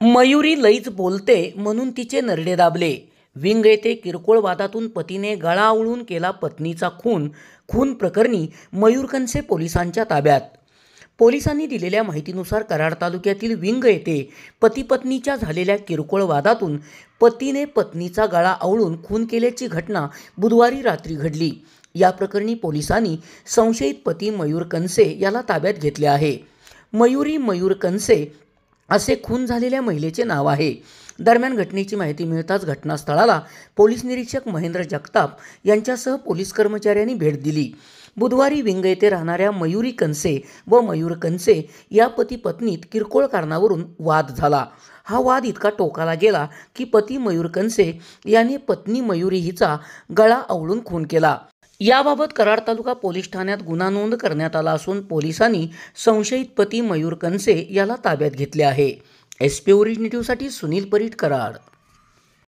मयुरी लईच बोलते म्हणून तिचे नरडे दाबले. विंग येथे किरकोळ वादातून पतीने गळा आवळून केला पत्नीचा खून. खून प्रकरणी मयूर कनसे पोलिसांच्या ताब्यात. पोलिसांनी दिलेल्या माहितीनुसार कराड तालुक्यातील विंग येथे पती पत्नीच्या झालेल्या किरकोळ वादातून पतीने पत्नीचा गळा आवळून खून केल्याची घटना बुधवारी रात्री घडली. या प्रकरणी पोलिसांनी संशयित पती मयूर कनसे याला ताब्यात घेतले आहे. मयुरी मयूर कनसे असे खून झालेल्या महिलेचे नाव आहे. दरम्यान घटनेची माहिती मिळताच घटनास्थळाला पोलीस निरीक्षक महेंद्र जगताप यांच्यासह पोलीस कर्मचाऱ्यांनी भेट दिली. बुधवारी विंग येथे राहणाऱ्या मयुरी कनसे व मयूर कनसे या पती पत्नीत किरकोळ कारणावरून वाद झाला. हा वाद इतका टोकाला गेला की पती मयूर कनसे याने पत्नी मयुरी हिचा गळा आवळून खून केला. याबाबत कराड तालुका पोलीस ठाण्यात गुन्हा नोंद करण्यात आला असून पोलिसांनी संशयित पती मयूर कनसे याला ताब्यात घेतले आहे. SP ओरिजिन न्यूजसाठी सुनील परीट, कराड.